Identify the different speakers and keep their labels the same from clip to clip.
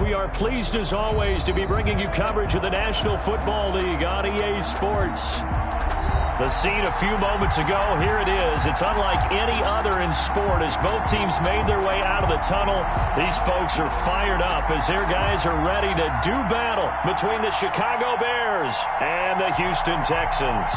Speaker 1: We are pleased as always to be bringing you coverage of the National Football League on EA Sports. The scene a few moments ago, here it is. It's unlike any other in sport as both teams made their way out of the tunnel. These folks are fired up as their guys are ready to do battle between the Chicago Bears and the Houston Texans.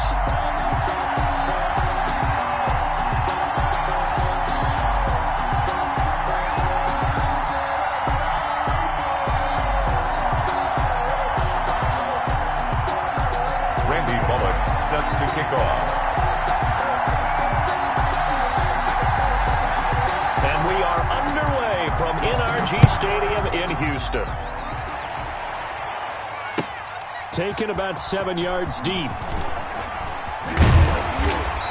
Speaker 2: Set to kick off.
Speaker 1: And we are underway from NRG Stadium in Houston. Taken about 7 yards deep.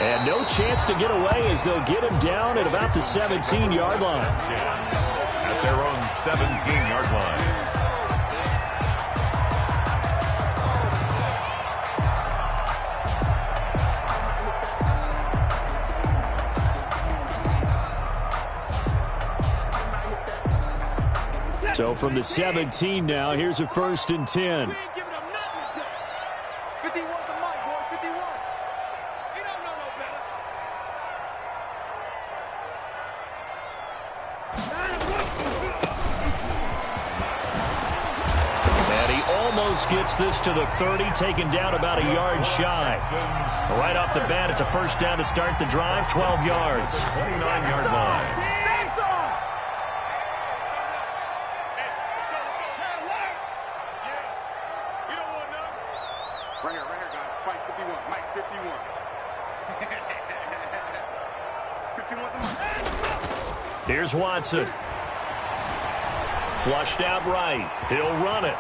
Speaker 1: And no chance to get away as they'll get him down at about the 17-yard line.
Speaker 2: At their own 17-yard line.
Speaker 1: So from the 17 now, here's a 1st and 10. And he almost gets this to the 30, taken down about a yard shy. Right off the bat, it's a 1st down to start the drive, 12 yards.
Speaker 2: 29-yard line.
Speaker 1: Here's Watson. Flushed out right. He'll run it.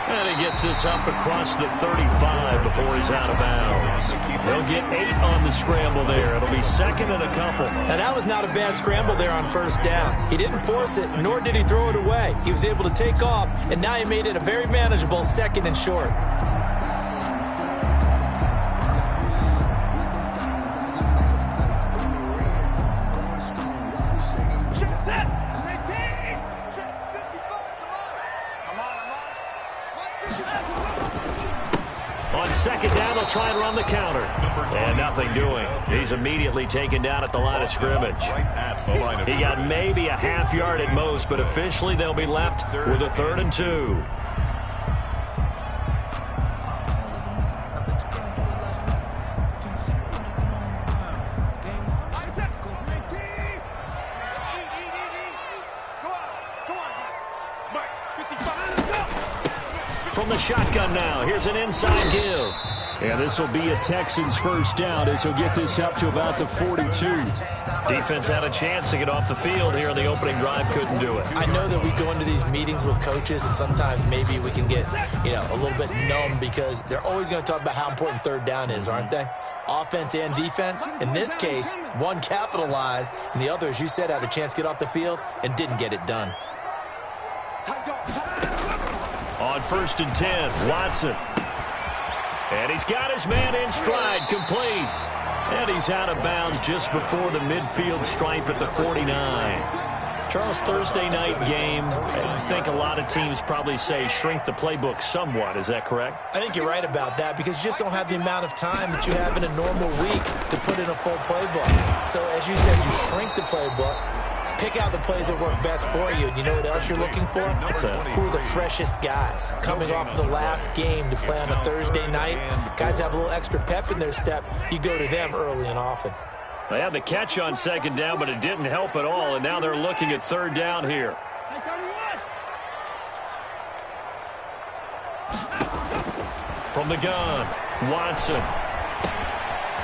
Speaker 1: And he gets this up across the 35 before he's out of bounds. They'll get 8 on the scramble there. It'll be 2nd and a couple.
Speaker 3: Now, that was not a bad scramble there on 1st down. He didn't force it, nor did he throw it away. He was able to take off, and now he made it a very manageable 2nd and short.
Speaker 1: On 2nd down, they'll try and run the counter. And nothing doing. He's immediately taken down at the line of scrimmage. He got maybe a half yard at most, but officially they'll be left with a 3rd and 2. From the shotgun now, here's an inside give. And this will be a Texans 1st down as he'll get this up to about the 42. Defense had a chance to get off the field here in the opening drive, couldn't do it.
Speaker 3: I know that we go into these meetings with coaches, and sometimes maybe we can get, a little bit numb because they're always going to talk about how important 3rd down is, aren't they? Offense and defense. In this case, one capitalized, and the other, as you said, had a chance to get off the field and didn't get it done.
Speaker 1: On 1st and 10, Watson. And he's got his man in stride, complete. And he's out of bounds just before the midfield stripe at the 49. Charles, Thursday night game, I think a lot of teams probably say shrink the playbook somewhat. Is that correct?
Speaker 3: I think you're right about that because you just don't have the amount of time that you have in a normal week to put in a full playbook. So, as you said, you shrink the playbook. Pick out the plays that work best for you. You know what else you're looking for? Who are the freshest guys? Coming off of the last game to play on a Thursday night, guys have a little extra pep in their step. You go to them early and often.
Speaker 1: They had the catch on 2nd down, but it didn't help at all, and now they're looking at 3rd down here. From the gun, Watson.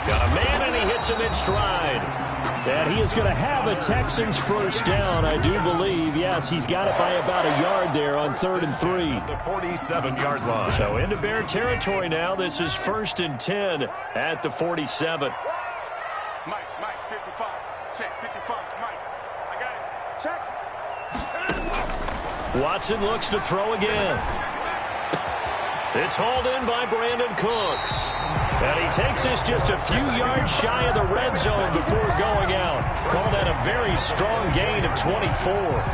Speaker 1: Got a man, and he hits him in stride. And he is going to have a Texans 1st down, I do believe. Yes, he's got it by about a yard there on 3rd and 3.
Speaker 2: The 47-yard line.
Speaker 1: So into Bear territory now. This is 1st and 10 at the 47.
Speaker 4: Mike, 55. Check, 55. Mike, I got it. Check.
Speaker 1: Watson looks to throw again. It's hauled in by Brandon Cooks. And he takes us just a few yards shy of the red zone before going out. Call that a very strong gain of 24.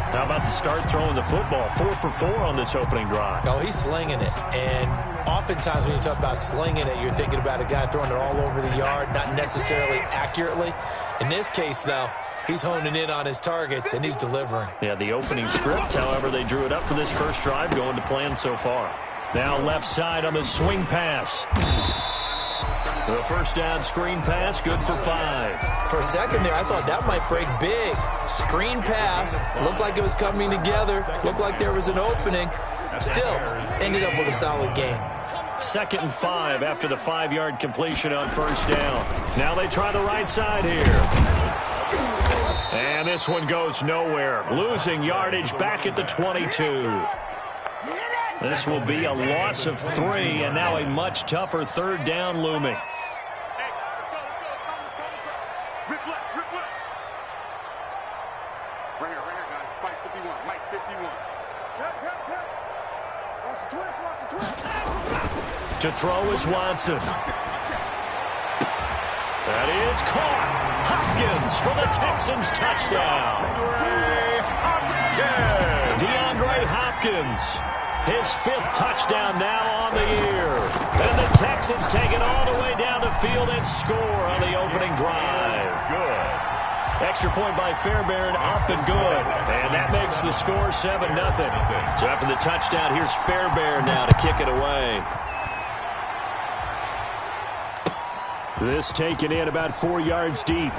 Speaker 1: How about the start throwing the football? 4 for 4 on this opening drive.
Speaker 3: Oh, he's slinging it. And oftentimes when you talk about slinging it, you're thinking about a guy throwing it all over the yard, not necessarily accurately. In this case, though, he's honing in on his targets, and he's delivering.
Speaker 1: Yeah, the opening script, however, they drew it up for this first drive, going to plan so far. Now left side on the swing pass. The first down screen pass, good for 5.
Speaker 3: For a second there, I thought that might break big. Screen pass, looked like it was coming together, looked like there was an opening. Still, ended up with a solid game.
Speaker 1: 2nd and 5 after the 5-yard completion on first down. Now they try the right side here. And this one goes nowhere. Losing yardage back at the 22. This will be a loss of 3, and now a much tougher 3rd down looming.
Speaker 4: Right here, guys. Mike 51. Mike 51. Watch the twist. Watch the twist.
Speaker 1: To throw is Watson. That is caught. Hopkins for the Texans touchdown. DeAndre Hopkins. His 5th touchdown now on the year. And the Texans take it all the way down the field and score on the opening drive.
Speaker 2: Good.
Speaker 1: Extra point by Fairbairn, up and good. And that makes the score 7-0. So after the touchdown, here's Fairbairn now to kick it away. This taken in about 4 yards deep.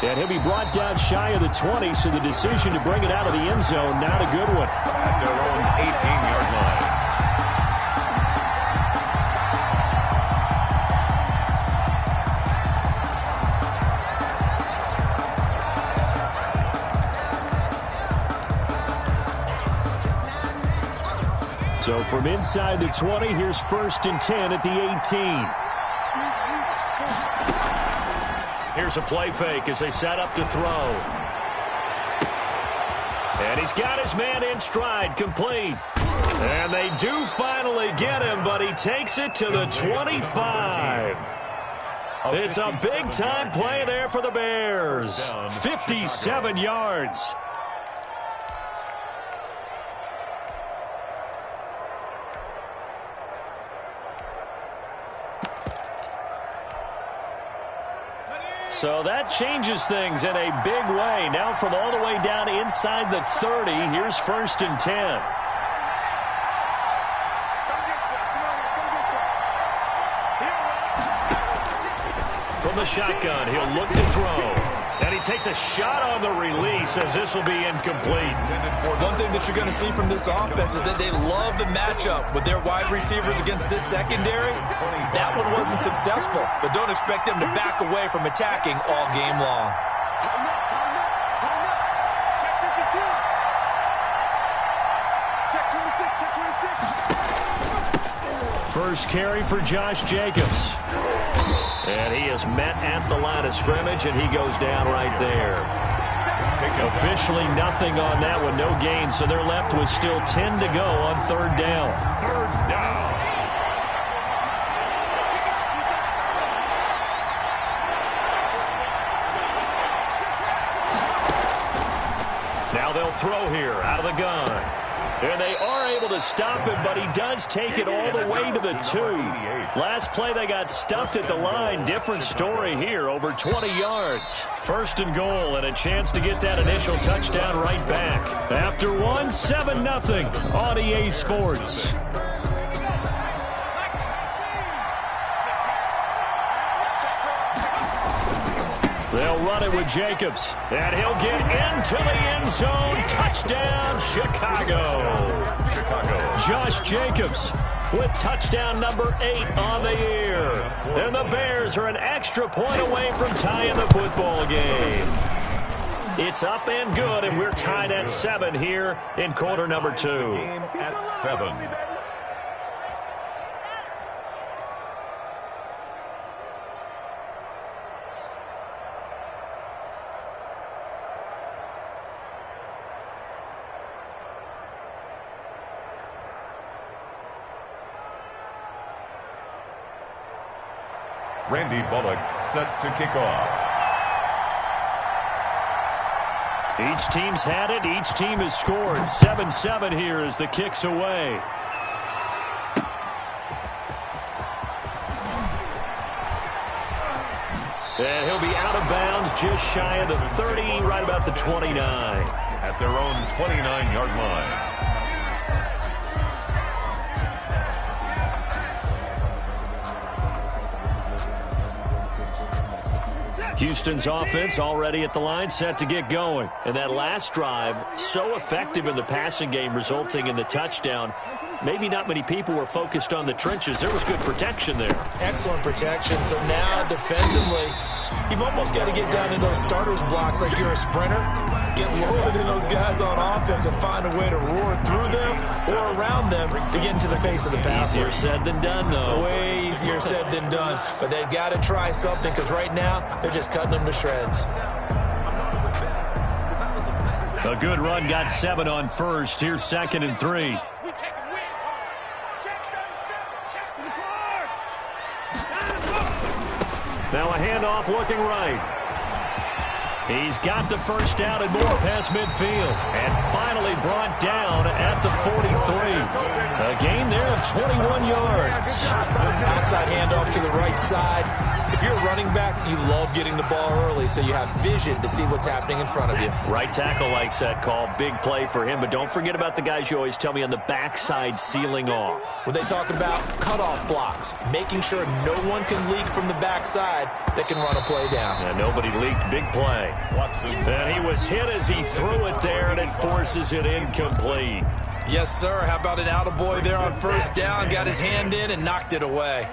Speaker 1: And he'll be brought down shy of the 20, so the decision to bring it out of the end zone, not a good one.
Speaker 2: At their own 18-yard line.
Speaker 1: So from inside the 20, here's 1st and 10 at the 18. Here's a play fake as they set up to throw. And he's got his man in stride, complete. And they do finally get him, but he takes it to the 25. It's a big-time play there for the Bears. 57 yards. So that changes things in a big way. Now from all the way down inside the 30, here's 1st and 10. From the shotgun, he'll look to throw. And he takes a shot on the release as this will be incomplete.
Speaker 3: One thing that you're going to see from this offense is that they love the matchup with their wide receivers against this secondary. That one wasn't successful, but don't expect them to back away from attacking all game long.
Speaker 1: First carry for Josh Jacobs. And he is met at the line of scrimmage, and he goes down right there. Officially nothing on that one, no gain, so they're left with still 10 to go on 3rd down.
Speaker 2: 3rd down.
Speaker 1: Now they'll throw here out of the gun. And they are able to stop him, but he does take it all the way to the 2. Last play, they got stuffed at the line. Different story here, over 20 yards. 1st and goal, and a chance to get that initial touchdown right back. After one, 7-0 on EA Sports. They'll run it with Jacobs, and he'll get into the end zone. Touchdown, Chicago. Josh Jacobs with touchdown number 8 on the year. And the Bears are an extra point away from tying the football game. It's up and good, and we're tied at 7 here in quarter number 2.
Speaker 2: Game at 7. Randy Bullock set to kick off.
Speaker 1: Each team's had it. Each team has scored. 7-7 here as the kick's away. And he'll be out of bounds just shy of the 30, right about the 29.
Speaker 2: At their own 29-yard line.
Speaker 1: Houston's offense already at the line, set to get going. And that last drive, so effective in the passing game, resulting in the touchdown. Maybe not many people were focused on the trenches. There was good protection there.
Speaker 3: Excellent protection. So now defensively, you've almost got to get down in those starters blocks like you're a sprinter. Get lower than those guys on offense and find a way to roar through them or around them to get into the face of the passer.
Speaker 1: Easier said than done, though.
Speaker 3: Way easier said than done. But they've got to try something because right now they're just cutting them to shreds.
Speaker 1: A good run got 7 on first. Here's 2nd and 3. Now a handoff looking right. He's got the first down and more past midfield. And finally brought down at the 43. A gain there of 21 yards.
Speaker 3: Outside handoff to the right side. If you're a running back, you love getting the ball early so you have vision to see what's happening in front of you.
Speaker 1: Right tackle likes that call. Big play for him. But don't forget about the guys you always tell me on the backside sealing off.
Speaker 3: When they talk about cutoff blocks, making sure no one can leak from the backside that can run a play down.
Speaker 1: Yeah, nobody leaked. Big play. Watson. And he was hit as he threw it there, and it forces it incomplete.
Speaker 3: Yes, sir. How about an attaboy there on first down? Got his hand in and knocked it away.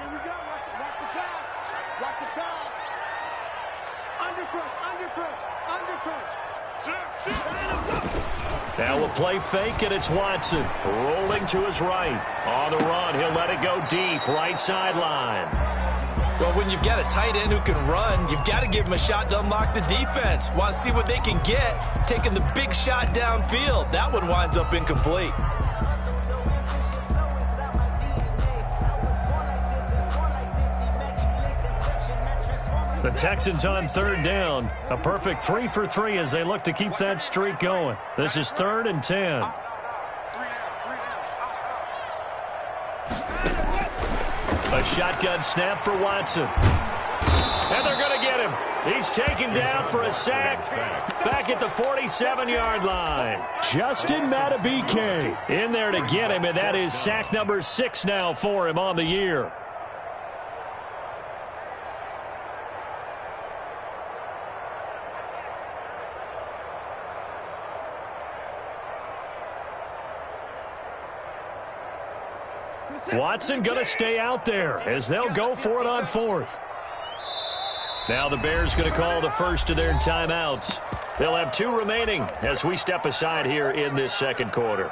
Speaker 1: Now we'll play fake, and it's Watson. Rolling to his right. On the run, he'll let it go deep. Right sideline.
Speaker 3: Well, when you've got a tight end who can run, you've got to give him a shot to unlock the defense. Want to see what they can get, taking the big shot downfield. That one winds up incomplete.
Speaker 1: The Texans on 3rd down. A perfect 3 for 3 as they look to keep that streak going. This is 3rd and 10. A shotgun snap for Watson. And they're going to get him. He's taken down for a sack back at the 47-yard line. Justin Matabike in there to get him, and that is sack number 6 now for him on the year. Watson going to stay out there as they'll go for it on 4th. Now the Bears going to call the first of their timeouts. They'll have 2 remaining as we step aside here in this 2nd quarter.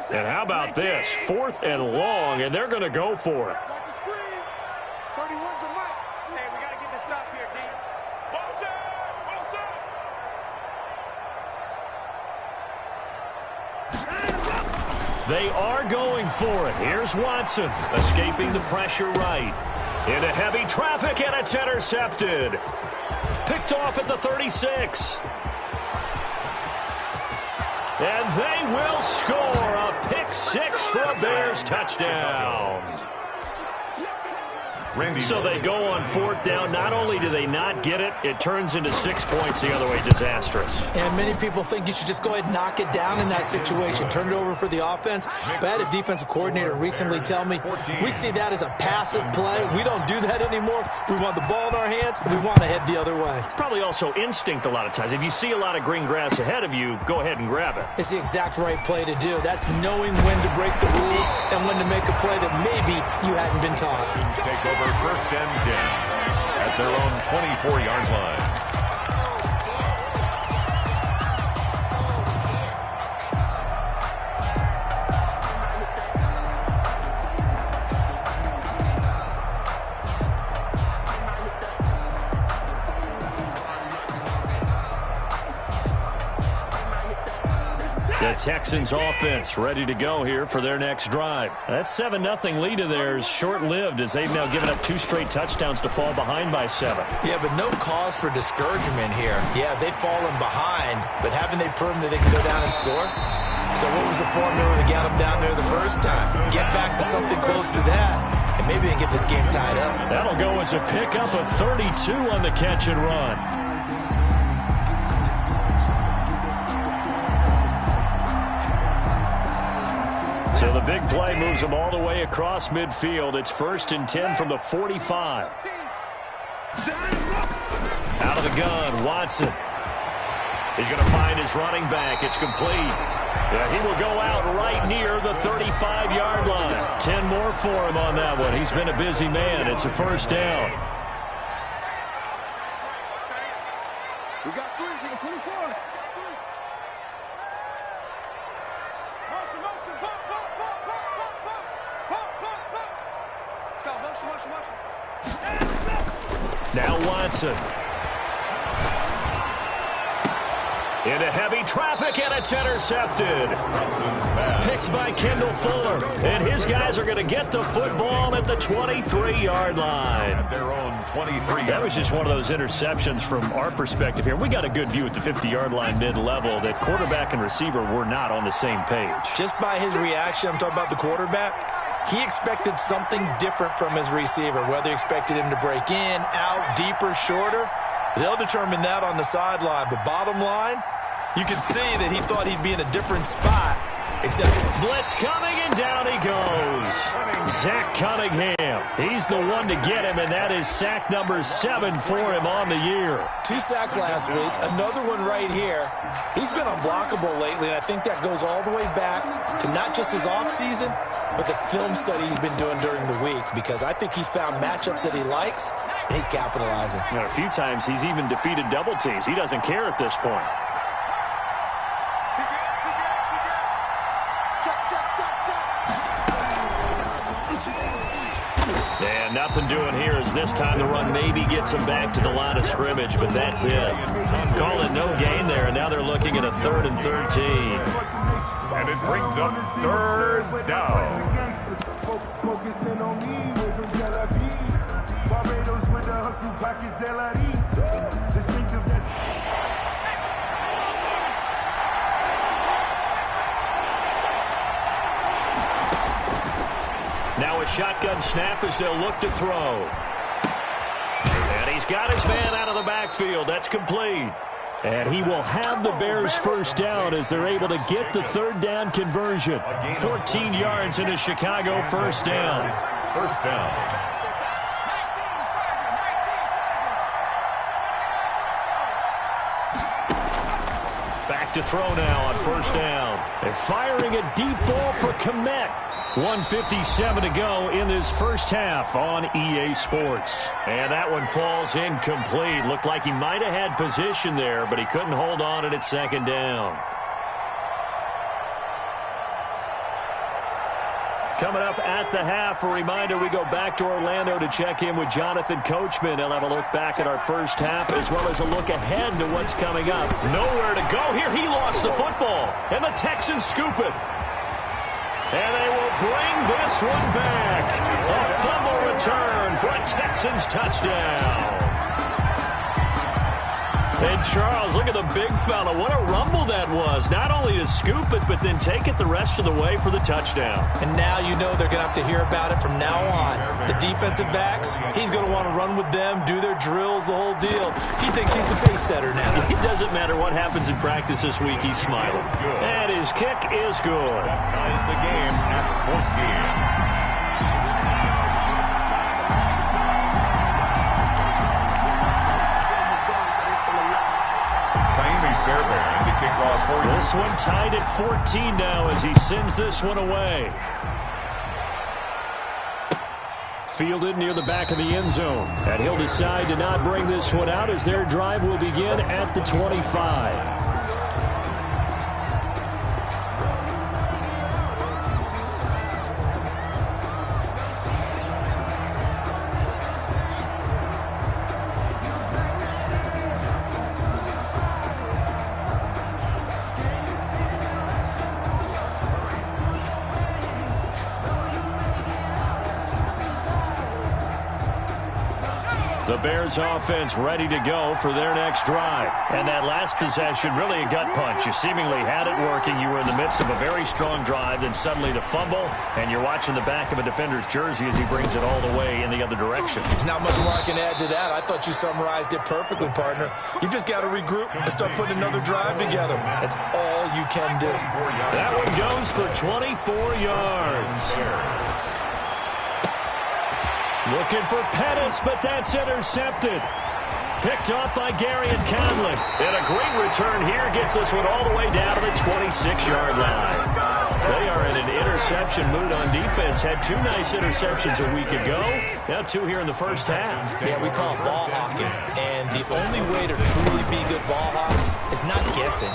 Speaker 1: And how about this? 4th and long, and they're going to go for it. They are going for it. Here's Watson, escaping the pressure right. Into heavy traffic, and it's intercepted. Picked off at the 36. And they will score a pick 6 for a Bears touchdown. So they go on 4th down. Not only do they not get it, it turns into 6 points the other way. Disastrous.
Speaker 3: And many people think you should just go ahead and knock it down in that situation. Turn it over for the offense. But I had a defensive coordinator recently tell me, we see that as a passive play. We don't do that anymore. We want the ball in our hands, and we want to head the other way.
Speaker 1: It's probably also instinct a lot of times. If you see a lot of green grass ahead of you, go ahead and grab it.
Speaker 3: It's the exact right play to do. That's knowing when to break the rules and when to make a play that maybe you hadn't been taught.
Speaker 2: Take over 1st and 10 at their own 24-yard line.
Speaker 1: The Texans offense ready to go here for their next drive. That 7-0 lead of theirs short-lived as they've now given up 2 straight touchdowns to fall behind by 7.
Speaker 3: Yeah, but no cause for discouragement here. Yeah, they've fallen behind, but haven't they proven that they can go down and score? So what was the formula that got them down there the first time? Get back to something close to that, and maybe they get this game tied up.
Speaker 1: That'll go as a pickup of 32 on the catch and run. So the big play moves them all the way across midfield. It's 1st and 10 from the 45. Out of the gun, Watson. He's going to find his running back. It's complete. Yeah, he will go out right near the 35-yard line. 10 more for him on that one. He's been a busy man. It's a 1st down.
Speaker 4: We got 3. We got 24. Motion, motion, pop, pop, pop, pop, pop, pop, pop, pop, pop. Stop, motion, motion, motion.
Speaker 1: Now Watson. Into heavy traffic, and it's intercepted. Picked by Kendall Fuller. And his guys are going to get the football at the 23-yard line.
Speaker 2: At their own 23.
Speaker 1: That was just one of those interceptions from our perspective here. We got a good view at the 50-yard line mid-level that quarterback and receiver were not on the same page.
Speaker 3: Just by his reaction, I'm talking about the quarterback, he expected something different from his receiver, whether he expected him to break in, out, deeper, shorter. They'll determine that on the sideline. But bottom line, you can see that he thought he'd be in a different spot, except
Speaker 1: blitz coming, and down he goes. Zach Cunningham. He's the one to get him, and that is sack number 7 for him on the year.
Speaker 3: 2 sacks last week, another one right here. He's been unblockable lately, and I think that goes all the way back to not just his offseason, but the film study he's been doing during the week, because I think he's found matchups that he likes, and he's capitalizing.
Speaker 1: You know, a few times he's even defeated double teams. He doesn't care at this point. And nothing doing here as this time the run maybe gets him back to the line of scrimmage, but that's it. Call it no gain there, and now they're looking at a 3rd and 13.
Speaker 2: And it brings up 3rd down.
Speaker 5: Focusing on me with some Barbados with the hustle pockets, distinctive.
Speaker 1: Now a shotgun snap as they'll look to throw. And he's got his man out of the backfield. That's complete. And he will have the Bears 1st down as they're able to get the 3rd down conversion. 14 yards into Chicago 1st down.
Speaker 2: 1st down.
Speaker 1: Back to throw now on 1st down. They're firing a deep ball for Kmet. 1:57 to go in this 1st half on EA Sports. And that one falls incomplete. Looked like he might have had position there, but he couldn't hold on, and it's 2nd down. Coming up at the half, a reminder, we go back to Orlando to check in with Jonathan Coachman. He'll have a look back at our 1st half as well as a look ahead to what's coming up. Nowhere to go here. He lost the football, and the Texans scoop it. And they will bring this one back. A fumble return for a Texans touchdown. And Charles, look at the big fella. What a rumble that was. Not only to scoop it, but then take it the rest of the way for the touchdown.
Speaker 3: And now you know they're going to have to hear about it from now on. The defensive backs, he's going to want to run with them, do their drills, the whole deal. He thinks he's the pace setter now.
Speaker 1: It doesn't matter what happens in practice this week, he's smiling. And his kick is good.
Speaker 2: That ties the game at 14.
Speaker 1: This one tied at 14 now as he sends this one away. Fielded near the back of the end zone. And he'll decide to not bring this one out as their drive will begin at the 25. The Bears offense ready to go for their next drive. And that last possession, really a gut punch. You seemingly had it working. You were in the midst of a very strong drive, then suddenly the fumble, and you're watching the back of a defender's jersey as he brings it all the way in the other direction.
Speaker 3: There's not much more I can add to that. I thought you summarized it perfectly, partner. You've just got to regroup and start putting another drive together. That's all you can do.
Speaker 1: That one goes for 24 yards. Looking for Pettis, but that's intercepted. Picked off by Gary and Conley. And a great return here gets this one all the way down to the 26-yard line. They are in an interception mood on defense. Had 2 nice interceptions a week ago. Now 2 here in the first half.
Speaker 3: Yeah, we call it ball hawking. And the only way to truly be good ball hawks is not guessing.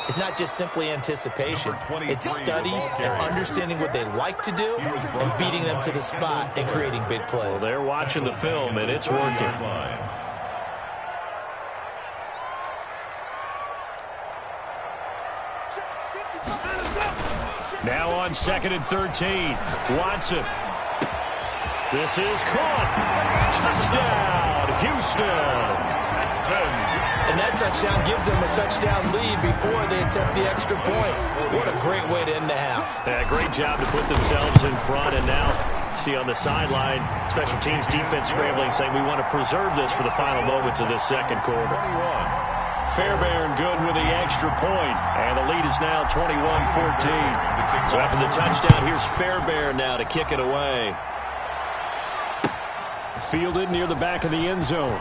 Speaker 3: It's not just simply anticipation. It's study and understanding what they like to do and beating them to the spot and creating big plays.
Speaker 1: Well, they're watching the film, and it's working. Now on 2nd and 13. Watson. This is caught. Touchdown, Houston.
Speaker 3: And that touchdown gives them a touchdown lead before they attempt the extra point. What a great way to end the half.
Speaker 1: Yeah, great job to put themselves in front. And now, see on the sideline, special teams defense scrambling, saying we want to preserve this for the final moments of this second quarter. Fairbairn good with the extra point. And the lead is now 21-14. So after the touchdown, here's Fairbairn now to kick it away. Fielded near the back of the end zone.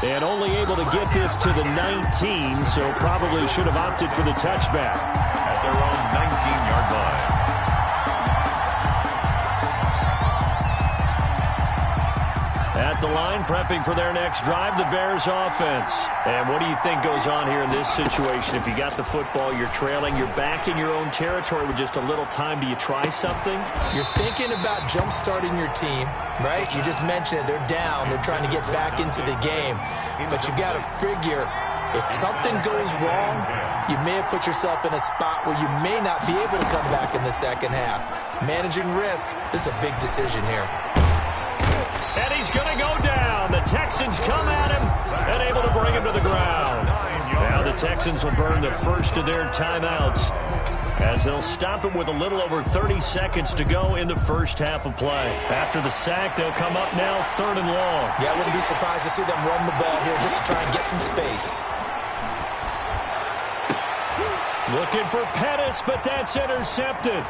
Speaker 1: And only able to get this to the 19, so probably should have opted for the touchback.
Speaker 2: At their own 19-yard line.
Speaker 1: At the line, prepping for their next drive, the Bears offense. And what do you think goes on here in this situation? If you got the football, you're trailing, you're back in your own territory with just a little time. Do you try something?
Speaker 3: You're thinking about jump-starting your team, right? You just mentioned it. They're down. They're trying to get back into the game. But you got to figure, if something goes wrong, you may have put yourself in a spot where you may not be able to come back in the second half. Managing risk, this is a big decision here.
Speaker 1: And he's going to go down. The Texans come at him and able to bring him to the ground. Now the Texans will burn the first of their timeouts as they'll stop him with a little over 30 seconds to go in the first half of play. After the sack, they'll come up now 3rd and long.
Speaker 3: Yeah, I wouldn't be surprised to see them run the ball here just to try and get some space.
Speaker 1: Looking for Pettis, but that's intercepted.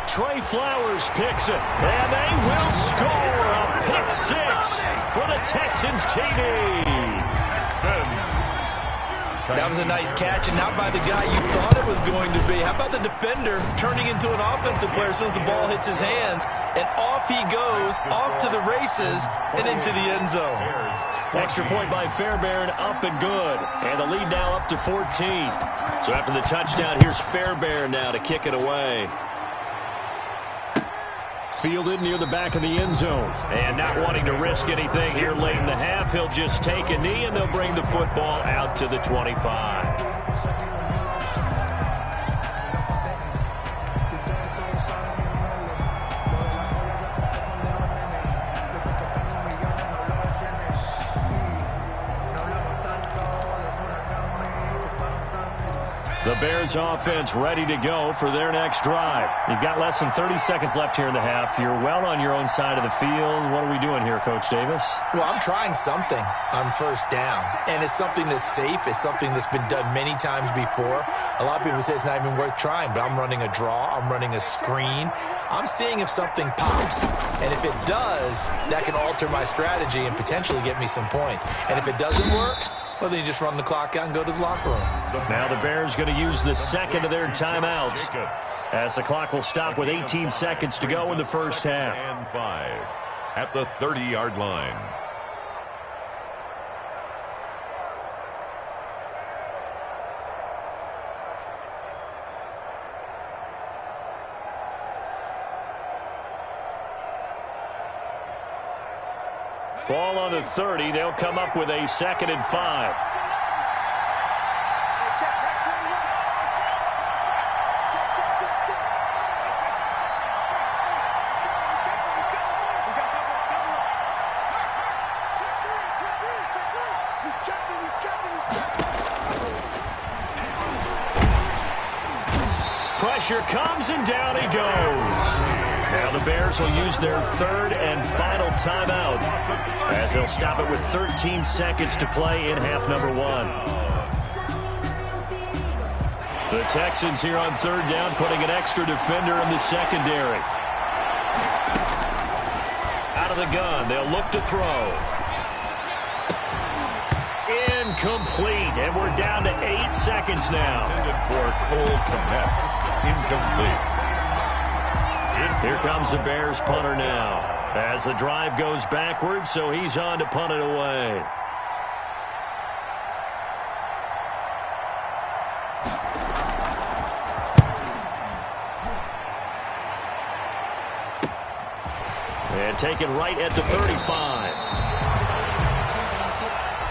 Speaker 1: Trey Flowers picks it, and they will score a pick 6 for the Texans TD.
Speaker 3: That was a nice catch, and not by the guy you thought it was going to be. How about the defender turning into an offensive player as soon as the ball hits his hands, and off he goes, off to the races, and into the end zone.
Speaker 1: Extra point by Fairbairn, up and good. And the lead now up to 14. So after the touchdown, here's Fairbairn now to kick it away. Fielded near the back of the end zone. And not wanting to risk anything here late in the half, he'll just take a knee, and they'll bring the football out to the 25. The Bears offense ready to go for their next drive. You've got less than 30 seconds left here in the half. You're well on your own side of the field. What are we doing here, Coach Davis?
Speaker 3: Well, I'm trying something on first down, and it's something that's safe. It's something that's been done many times before. A lot of people say it's not even worth trying, but I'm running a draw. I'm running a screen. I'm seeing if something pops, and if it does, that can alter my strategy and potentially get me some points. And if it doesn't work, well, then you just run the clock out and go to the locker room.
Speaker 1: Now the Bears going to use the second of their timeouts as the clock will stop with 18 seconds to go in the first half.
Speaker 2: And 5 at the 30-yard line.
Speaker 1: Ball on the 30. They'll come up with a 2nd and 5. Pressure comes, and down he goes. Now the Bears will use their third and final timeout as they'll stop it with 13 seconds to play in half number 1. The Texans here on third down putting an extra defender in the secondary. Out of the gun, they'll look to throw. Incomplete, and we're down to 8 seconds now.
Speaker 2: Intended for Cole Kmet. Incomplete.
Speaker 1: Here comes the Bears punter now as the drive goes backwards, so he's on to punt it away. And taken right at the 35.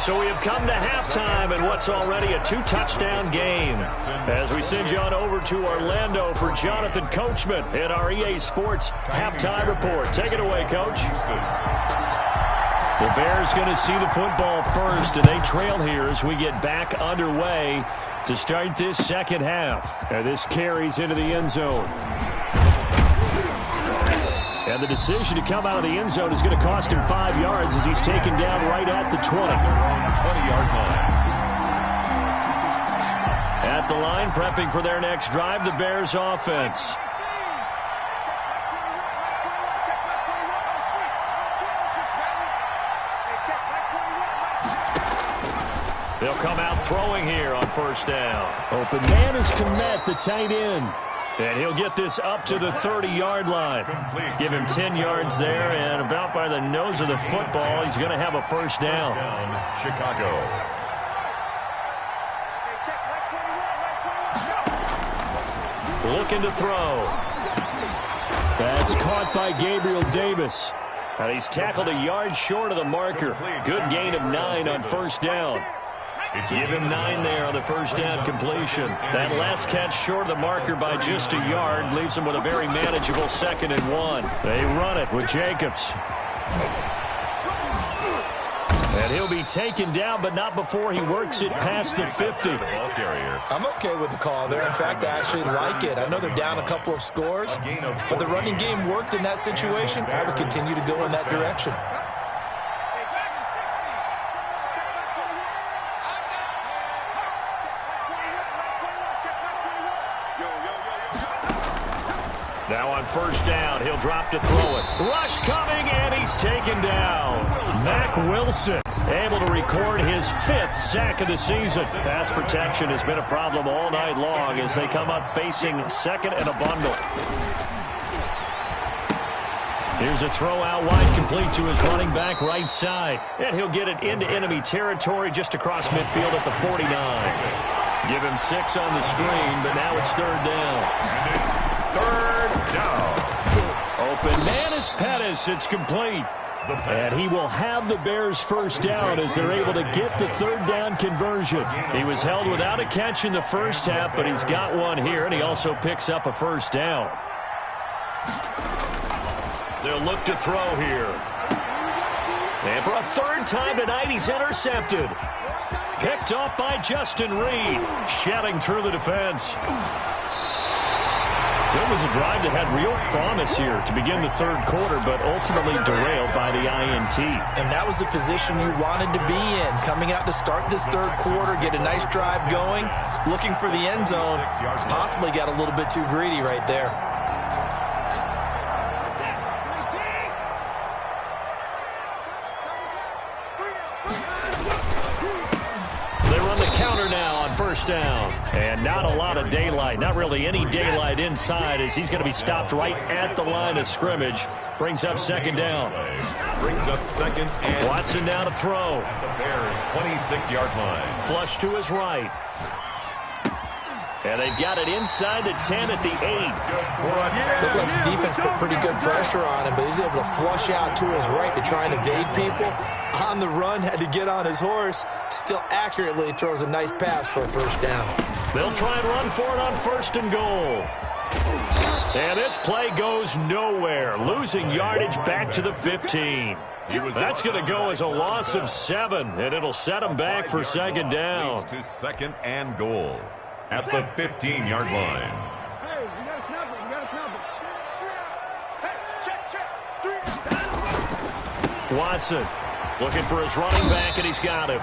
Speaker 1: So we have come to halftime in what's already a 2-touchdown game. As we send you on over to Orlando for Jonathan Coachman in our EA Sports Halftime Report. Take it away, Coach. The Bears going to see the football first, and they trail here as we get back underway to start this second half. And this carries into the end zone. And the decision to come out of the end zone is going to cost him 5 yards as he's taken down right at the 20.
Speaker 2: 20-yard line.
Speaker 1: At the line, prepping for their next drive, the Bears offense. They'll come out throwing here on first down. Open man is Kmet, the tight end. And he'll get this up to the 30-yard line. Give him 10 yards there, and about by the nose of the football, he's going to have a first down.
Speaker 2: Chicago.
Speaker 1: Looking to throw. That's caught by Gabriel Davis. And he's tackled a yard short of the marker. Good gain of 9 on first down. Give him 9 there on the first down completion. That last catch short of the marker by just a yard leaves him with a very manageable 2nd and 1. They run it with Jacobs. And he'll be taken down, but not before he works it past the 50.
Speaker 3: I'm okay with the call there. In fact, I actually like it. I know they're down a couple of scores, but the running game worked in that situation. I would continue to go in that direction.
Speaker 1: Now on first down, he'll drop to throw it. Rush coming, and he's taken down. Mack Wilson able to record his 5th sack of the season. Pass protection has been a problem all night long as they come up facing second and a bundle. Here's a throw out wide, complete to his running back right side. And he'll get it into enemy territory just across midfield at the 49. Give him 6 on the screen, but now it's third down.
Speaker 2: Third down.
Speaker 1: Open man is Pettis. It's complete. And he will have the Bears first down as they're able to get the third down conversion. He was held without a catch in the first half, but he's got one here, and he also picks up a first down. They'll look to throw here. And for a third time tonight, he's intercepted. Picked off by Justin Reed, shedding through the defense. So it was a drive that had real promise here to begin the third quarter, but ultimately derailed by the INT.
Speaker 3: And that was the position you wanted to be in, coming out to start this third quarter, get a nice drive going, looking for the end zone. Possibly got a little bit too greedy right there.
Speaker 1: First down, and not a lot of daylight, not really any daylight inside as he's going to be stopped right at the line of scrimmage. Brings up second down.
Speaker 2: Brings up second and
Speaker 1: Watson now to throw.
Speaker 2: At the Bears' 26-yard line.
Speaker 1: Flush to his right. And they've got it inside the 10 at the 8.
Speaker 3: Looked like the defense put pretty good pressure on him, but he's able to flush out to his right to try and evade people. On the run, had to get on his horse. Still accurately throws a nice pass for a first down.
Speaker 1: They'll try and run for it on first and goal. And this play goes nowhere, losing yardage back to the 15. That's going to go as a loss of 7, and it'll set him back for second down.
Speaker 2: To second and goal at the 15-yard line.
Speaker 1: Watson looking for his running back, and he's got him.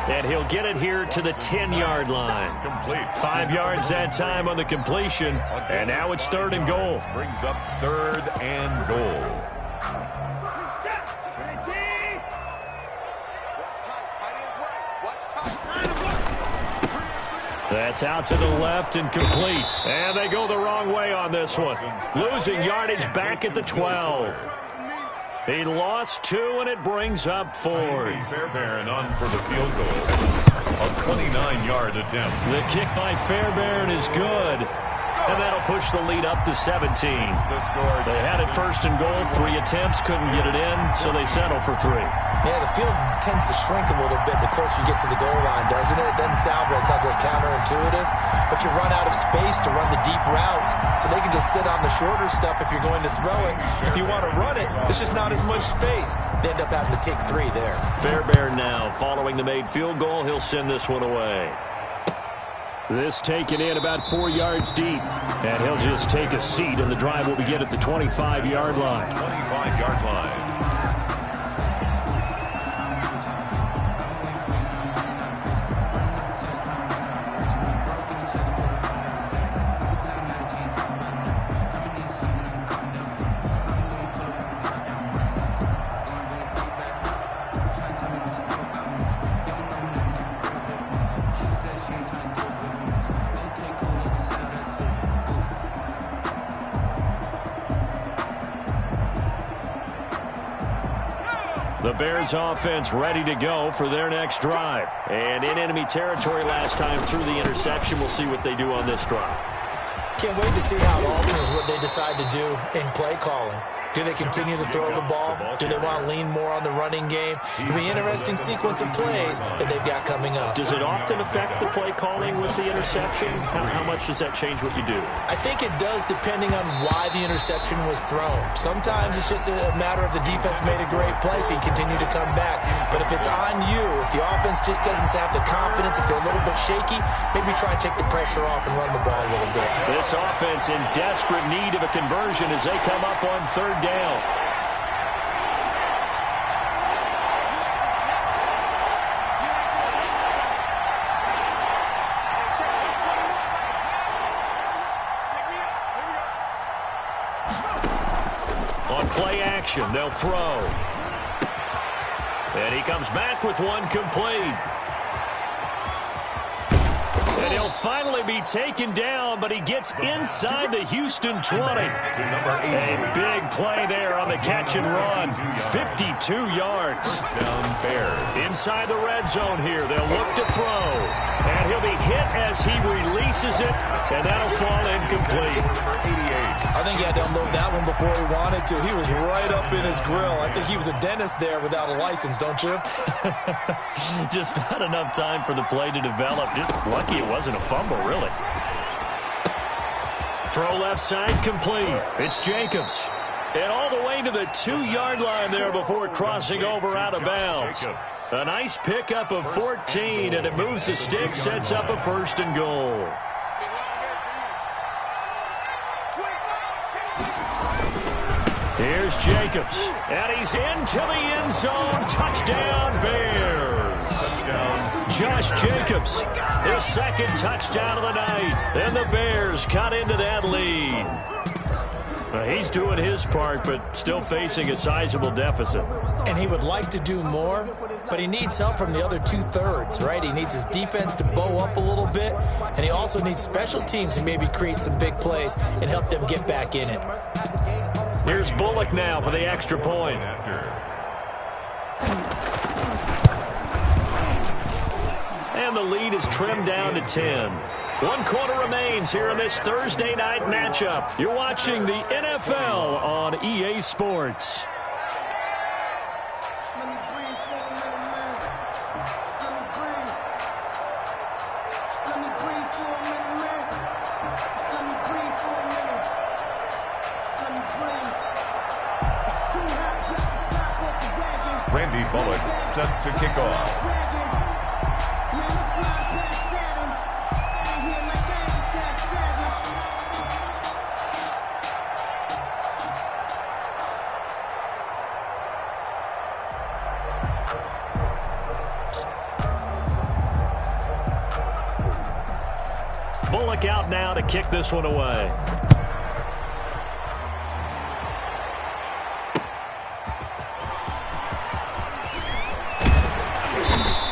Speaker 1: And he'll get it here to the 10-yard line.
Speaker 2: Complete.
Speaker 1: 5 yards that time on the completion, and now it's 3rd and goal.
Speaker 2: Brings up 3rd and goal.
Speaker 4: Set. 18. What's tight? Tight is right. What's tight?
Speaker 1: That's out to the left and complete. And they go the wrong way on this one. Losing yardage back at the 12. He lost 2, and it brings up 4th.
Speaker 2: Fairbairn on for the field goal. A 29-yard attempt.
Speaker 1: The kick by Fairbairn is good. And that'll push the lead up to 17. They had it 1st and goal. 3 attempts, couldn't get it in, so they settle for 3.
Speaker 3: Yeah, the field tends to shrink a little bit the closer you get to the goal line, doesn't it? It doesn't sound right. It sounds a little counterintuitive. But you run out of space to run the deep routes, so they can just sit on the shorter stuff if you're going to throw it. If you want to run it, there's just not as much space. They end up having to take 3 there.
Speaker 1: Fairbairn now following the made field goal. He'll send this one away. This taken in about 4 yards deep. And he'll just take a seat, and the drive will begin at the 25-yard line.
Speaker 2: 25-yard line.
Speaker 1: The Bears offense ready to go for their next drive. And in enemy territory last time through the interception. We'll see what they do on this drive.
Speaker 3: Can't wait to see how it alters what they decide to do in play calling. Do they continue to throw the ball? Do they want to lean more on the running game? It'll be an interesting sequence of plays that they've got coming up.
Speaker 1: Does it often affect the play calling with the interception? How much does that change what you do?
Speaker 3: I think it does depending on why the interception was thrown. Sometimes it's just a matter of the defense made a great play, so you continue to come back. But if it's on you, if the offense just doesn't have the confidence, if they're a little bit shaky, maybe try and take the pressure off and run the ball a little bit.
Speaker 1: This offense in desperate need of a conversion as they come up on 3rd down. On play action, they'll throw. And he comes back with one complete. And he'll finally be taken down, but he gets inside the Houston 20. A big play there on the catch and run. 52 yards.
Speaker 2: Down Bears.
Speaker 1: Inside the red zone here. They'll look to throw. And he'll be hit as he releases it, and that'll fall incomplete.
Speaker 3: I think he had to unload that one before he wanted to. He was right up in his grill. I think he was a dentist there without a license, don't you?
Speaker 1: Just not enough time for the play to develop. Just lucky it wasn't a fumble, really. Throw left side complete. It's Jacobs. And all the way to the 2-yard line there before crossing over out of bounds. A nice pickup of 14, and it moves the stick, sets up a 1st and goal. Here's Jacobs, and he's into the end zone. Touchdown, Bears.
Speaker 2: Touchdown.
Speaker 1: Josh Jacobs, his 2nd touchdown of the night. And the Bears cut into that lead. He's doing his part, but still facing a sizable deficit.
Speaker 3: And he would like to do more, but he needs help from the other 2/3, right? He needs his defense to bow up a little bit, and he also needs special teams to maybe create some big plays and help them get back in it.
Speaker 1: Here's Bullock now for the extra point. And the lead is trimmed down to 10. 1 quarter remains here in this Thursday night matchup. You're watching the NFL on EA Sports.
Speaker 2: Randy Bullock set to kick off.
Speaker 1: look out now to kick this one away.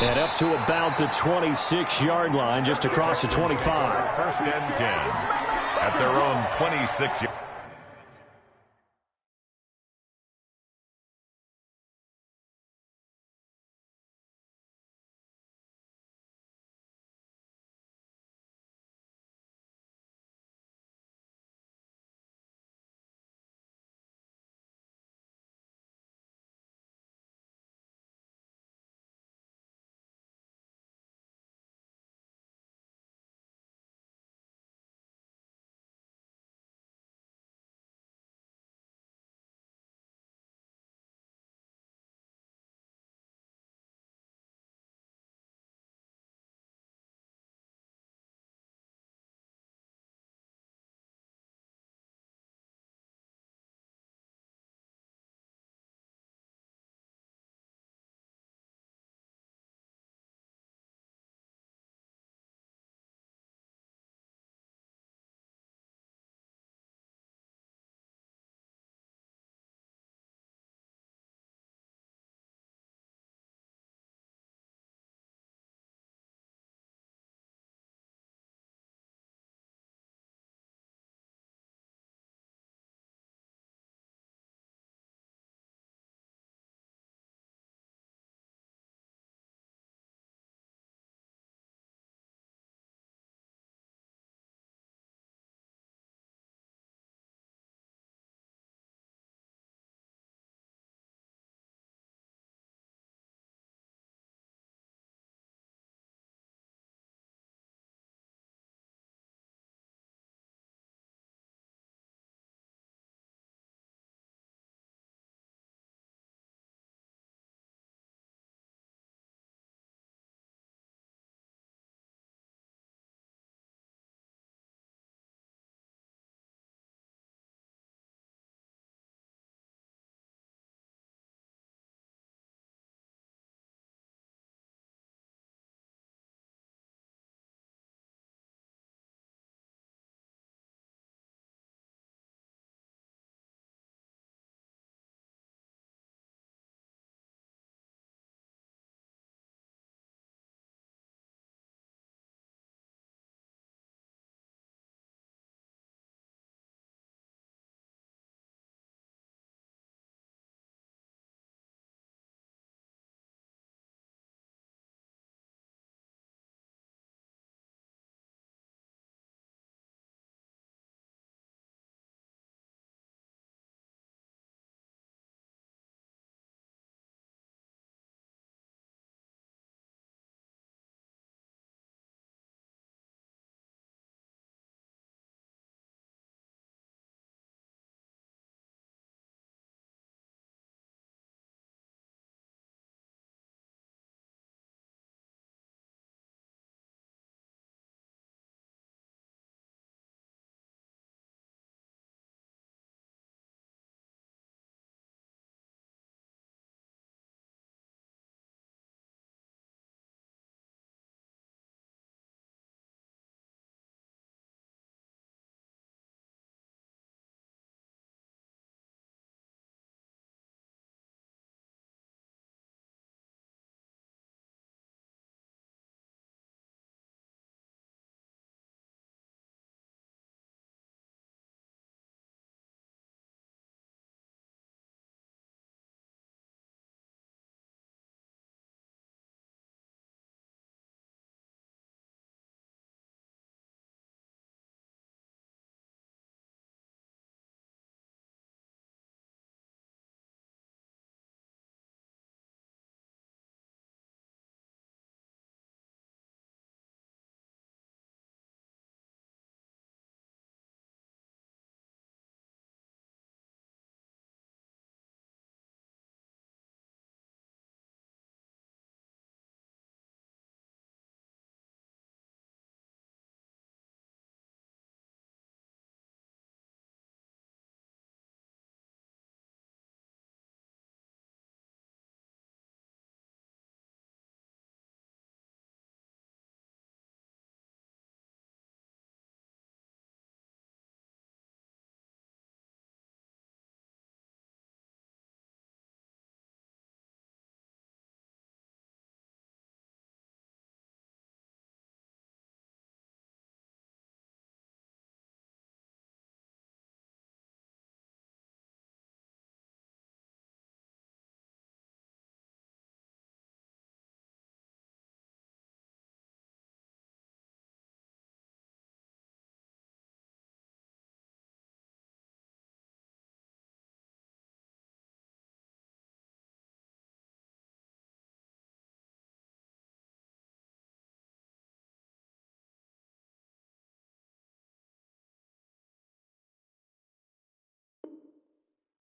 Speaker 1: And up to about the 26-yard line, just across the 25.
Speaker 2: First and 10 at their own 26-yard.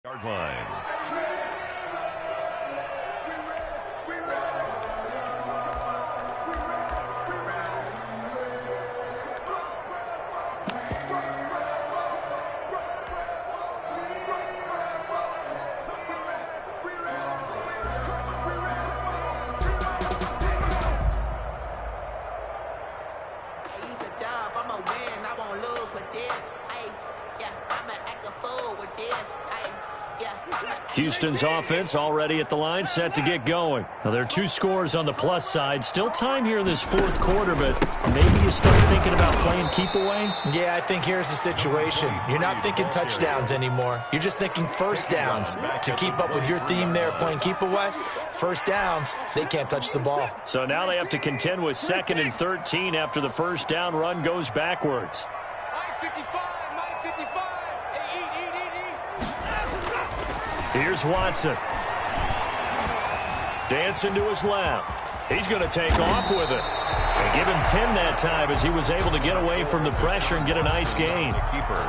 Speaker 2: Yard line.
Speaker 1: Houston's offense already at the line, set to get going. Now, there are 2 scores on the plus side. Still time here in this 4th quarter, but maybe you start thinking about playing keep away?
Speaker 3: Yeah, I think here's the situation. You're not thinking touchdowns anymore. You're just thinking first downs. To keep up with your theme there, playing keep away, first downs, they can't touch the ball.
Speaker 1: So now they have to contend with 2nd and 13 after the first down run goes backwards. Here's Watson. Dancing to his left. He's going to take off with it. And give him 10 that time as he was able to get away from the pressure and get a nice gain.
Speaker 2: Keeper.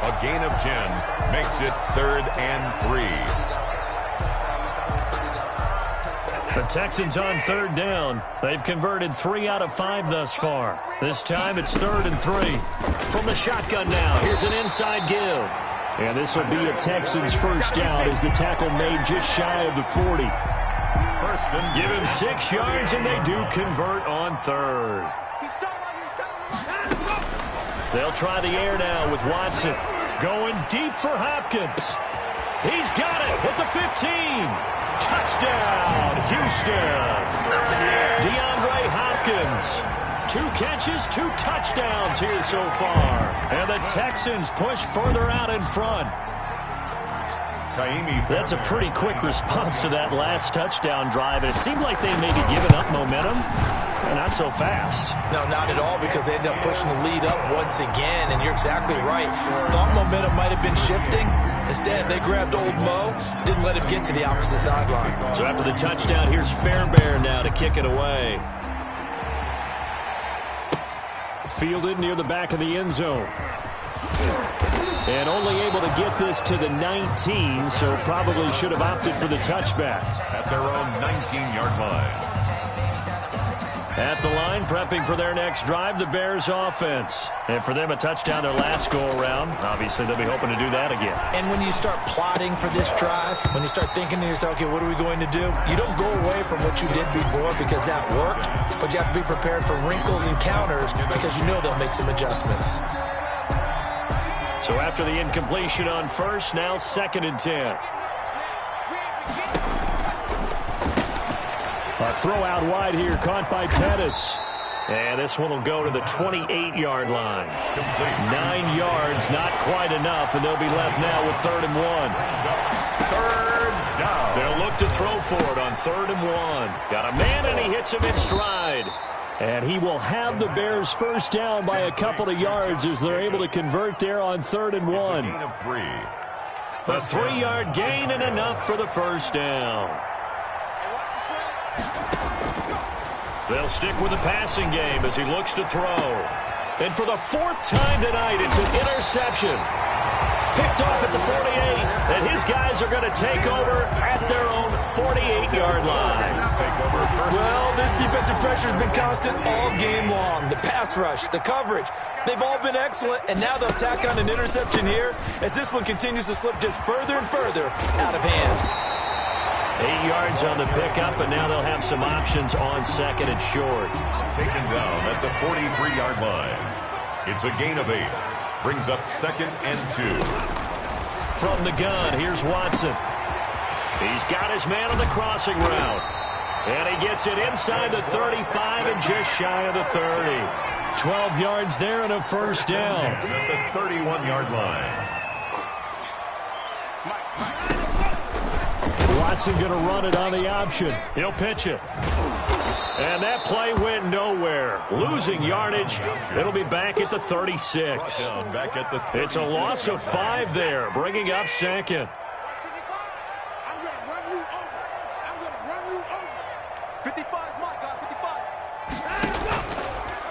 Speaker 2: A gain of 10 makes it 3rd and 3.
Speaker 1: The Texans on 3rd down. They've converted 3 out of 5 thus far. This time it's 3rd and 3. From the shotgun now, here's an inside give. And this will be a Texans first down as the tackle made just shy of the 40. Give him 6 yards, and they do convert on 3rd. They'll try the air now with Watson. Going deep for Hopkins. He's got it at the 15. Touchdown, Houston. DeAndre Hopkins. 2 catches, 2 touchdowns here so far. And the Texans push further out in front. That's a pretty quick response to that last touchdown drive. And it seemed like they may be giving up momentum. Not so fast.
Speaker 3: No, not at all, because they ended up pushing the lead up once again. And you're exactly right. Thought momentum might have been shifting. Instead, they grabbed old Mo, didn't let him get to the opposite sideline.
Speaker 1: So after the touchdown, here's Fairbairn now to kick it away. Fielded near the back of the end zone. And only able to get this to the 19, so probably should have opted for the touchback.
Speaker 2: At their own 19-yard line.
Speaker 1: At the line, prepping for their next drive, the Bears offense. And for them, a touchdown their last go-around. Obviously, they'll be hoping to do that again.
Speaker 3: And when you start plotting for this drive, when you start thinking to yourself, okay, what are we going to do? You don't go away from what you did before because that worked, but you have to be prepared for wrinkles and counters because you know they'll make some adjustments.
Speaker 1: So after the incompletion on first, now 2nd and 10. A throw out wide here, caught by Pettis. And this one will go to the 28-yard line. 9 yards, not quite enough, and they'll be left now with 3rd and 1.
Speaker 2: 3rd down.
Speaker 1: They'll look to throw for it on 3rd and 1. Got a man, and he hits him in stride. And he will have the Bears first down by a couple of yards as they're able to convert there on 3rd and 1.
Speaker 2: Gain of 3.
Speaker 1: A 3-yard gain and enough for the first down. They'll stick with the passing game as he looks to throw. And for the 4th time tonight, it's an interception. Picked off at the 48, and his guys are going to take over at their own 48-yard line.
Speaker 3: Well, this defensive pressure has been constant all game long. The pass rush, the coverage, they've all been excellent, and now they'll tack on an interception here as this one continues to slip just further and further out of hand.
Speaker 1: 8 yards on the pickup, and now they'll have some options on 2nd and short.
Speaker 2: Taken down at the 43-yard line. It's a gain of 8. Brings up 2nd and 2.
Speaker 1: From the gun, here's Watson. He's got his man on the crossing route. And he gets it inside the 35 and just shy of the 30. 12 yards there and a first down.
Speaker 2: At the 31-yard line.
Speaker 1: Watson going to run it on the option. He'll pitch it. And that play went nowhere. Losing yardage. It'll be back at the 36.
Speaker 2: Back at the 36.
Speaker 1: It's a loss of 5 there, bringing up 2nd.
Speaker 4: I'm going to run you over. I'm going to run you over. 55 is my guy,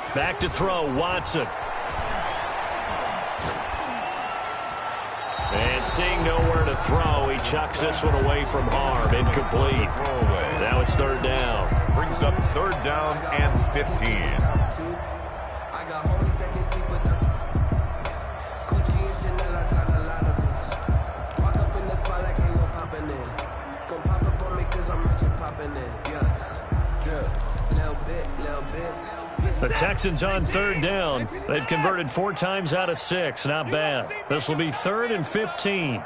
Speaker 4: 55.
Speaker 1: Back to throw, Watson. And And seeing nowhere to throw, he chucks this one away from harm. Incomplete. Now it's third down.
Speaker 2: Brings up third down and 15.
Speaker 1: The Texans on third down. They've converted 4 times out of 6. Not bad. This will be 3rd and 15.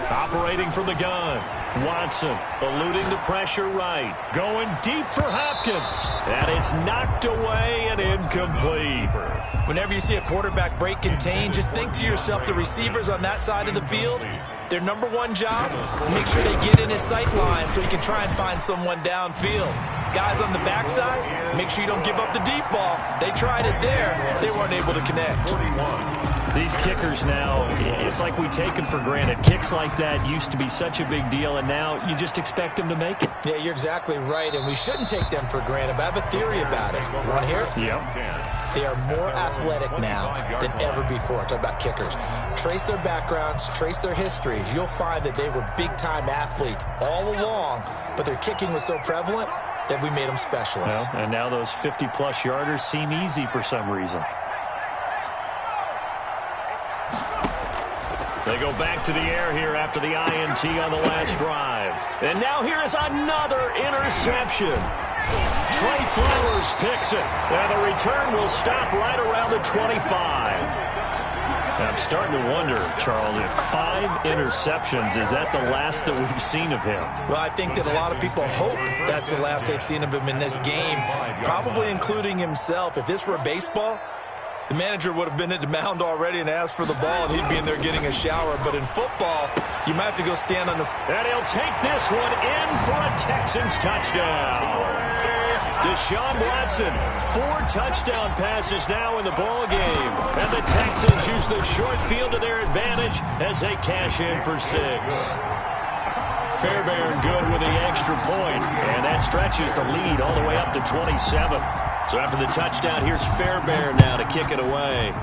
Speaker 1: Operating from the gun. Watson eluding the pressure right. Going deep for Hopkins. And it's knocked away and incomplete.
Speaker 3: Whenever you see a quarterback break contain, just think to yourself, the receivers on that side of the field, their number one job, make sure they get in his sight line so he can try and find someone downfield. Guys on the backside, make sure you don't give up the deep ball. They tried it there. They weren't able to connect.
Speaker 1: These kickers now, it's like we take them for granted. Kicks like that used to be such a big deal, and now you just expect them to make it.
Speaker 3: Yeah, you're exactly right, and we shouldn't take them for granted, but I have a theory about it. You want to hear it?
Speaker 1: Yep.
Speaker 3: They are more athletic now than ever before. Talk about kickers. Trace their backgrounds, trace their histories. You'll find that they were big-time athletes all along, but their kicking was so prevalent that we made them specialists.
Speaker 1: Well, and now those 50-plus yarders seem easy for some reason. They go back to the air here after the INT on the last drive. And now here is another interception. Trey Flowers picks it. And the return will stop right around the 25. I'm starting to wonder, Charles, if 5 interceptions, is that the last that we've seen of him?
Speaker 3: Well, I think that a lot of people hope that's the last they've seen of him in this game, probably including himself. If this were baseball, the manager would have been at the mound already and asked for the ball, and he'd be in there getting a shower. But in football, you might have to go stand on the...
Speaker 1: And he'll take this one in for a Texans touchdown. Deshaun Watson, 4 touchdown passes now in the ball game. And the Texans use the short field to their advantage as they cash in for 6. Fairbairn good with the extra point, and that stretches the lead all the way up to 27. So after the touchdown, here's Fairbairn now to kick it away.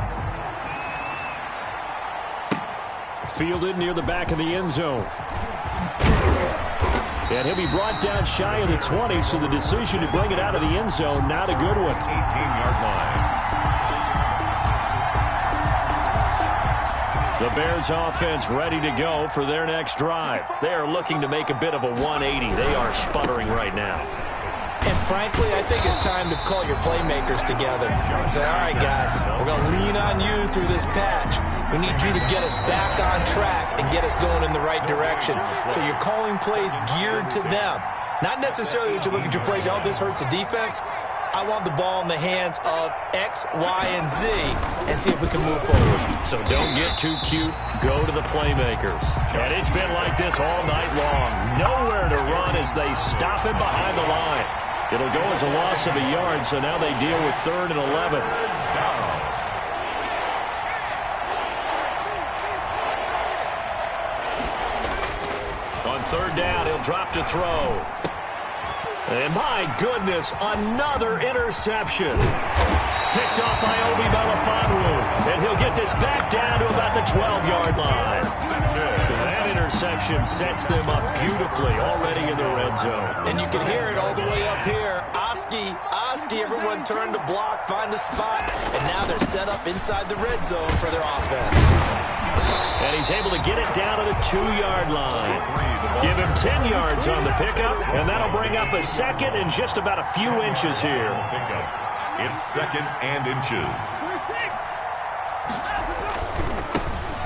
Speaker 1: Fielded near the back of the end zone. And he'll be brought down shy of the 20, so the decision to bring it out of the end zone, not a good one.
Speaker 2: 18-yard line.
Speaker 1: The Bears offense ready to go for their next drive. They are looking to make a bit of a 180. They are sputtering right now.
Speaker 3: And frankly, I think it's time to call your playmakers together and say, all right, guys, we're going to lean on you through this patch. We need you to get us back on track and get us going in the right direction. So you're calling plays geared to them. Not necessarily that you look at your plays, oh, this hurts the defense. I want the ball in the hands of X, Y, and Z and see if we can move forward.
Speaker 1: So don't get too cute. Go to the playmakers. And it's been like this all night long. Nowhere to run as they stop him behind the line. It'll go as a loss of a yard, so now they deal with 3rd and 11. On 3rd down, he'll drop to throw. And my goodness, another interception. Picked off by Obi Melifonwu. And he'll get this back down to about the 12-yard line. That interception sets them up beautifully already in the red zone.
Speaker 3: And you can hear it all the way up here. Oski, everyone turned to block, find a spot, and now they're set up inside the red zone for their offense.
Speaker 1: And he's able to get it down to the 2-yard line. Give him 10 yards on the pickup, and that'll bring up a 2nd and just about a few inches here.
Speaker 2: It's 2nd and inches.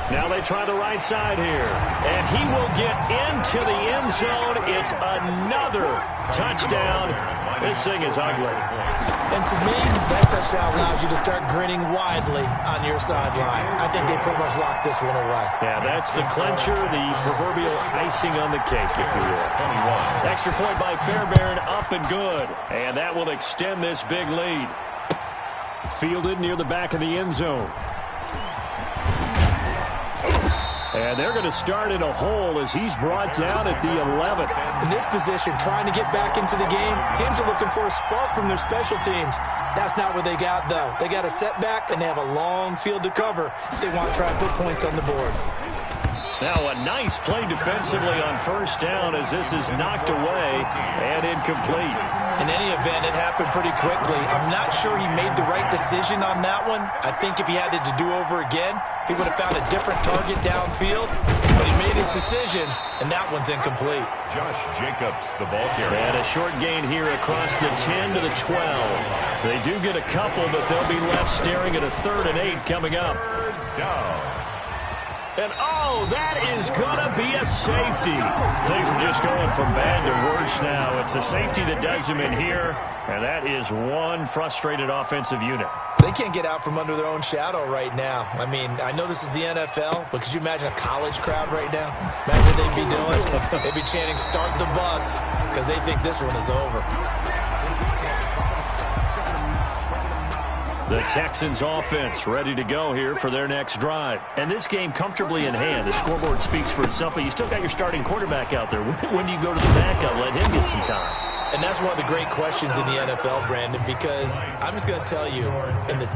Speaker 1: Now they try the right side here. And he will get into the end zone. It's another touchdown. This thing is ugly.
Speaker 3: And to me, that touchdown allows you to start grinning widely on your sideline. I think they pretty much locked this one away.
Speaker 1: Yeah, that's the clincher, the proverbial icing on the cake, if you will. 21. Extra point by Fairbairn, up and good. And that will extend this big lead. Fielded near the back of the end zone. And they're going to start in a hole as he's brought down at the 11th.
Speaker 3: In this position, trying to get back into the game, teams are looking for a spark from their special teams. That's not what they got, though. They got a setback, and they have a long field to cover if they want to try and put points on the board.
Speaker 1: Now a nice play defensively on first down as this is knocked away and incomplete.
Speaker 3: In any event, it happened pretty quickly. I'm not sure he made the right decision on that one. I think if he had it to do over again, he would have found a different target downfield. But he made his decision, and that one's incomplete.
Speaker 2: Josh Jacobs, the ball carrier.
Speaker 1: And a short gain here across the 10 to the 12. They do get a couple, but they'll be left staring at a 3rd and 8 coming up.
Speaker 2: Down.
Speaker 1: And, oh, that is going to be a safety. Things are just going from bad to worse now. It's a safety that does him in here, and that is one frustrated offensive unit.
Speaker 3: They can't get out from under their own shadow right now. I mean, I know this is the NFL, but could you imagine a college crowd right now? Imagine what they'd be doing. They'd be chanting, "Start the bus," because they think this one is over.
Speaker 1: The Texans offense ready to go here for their next drive. And this game comfortably in hand. The scoreboard speaks for itself, but you still got your starting quarterback out there. When do you go to the backup? Let him get some time.
Speaker 3: And that's one of the great questions in the NFL, Brandon, because I'm just going to tell you, in the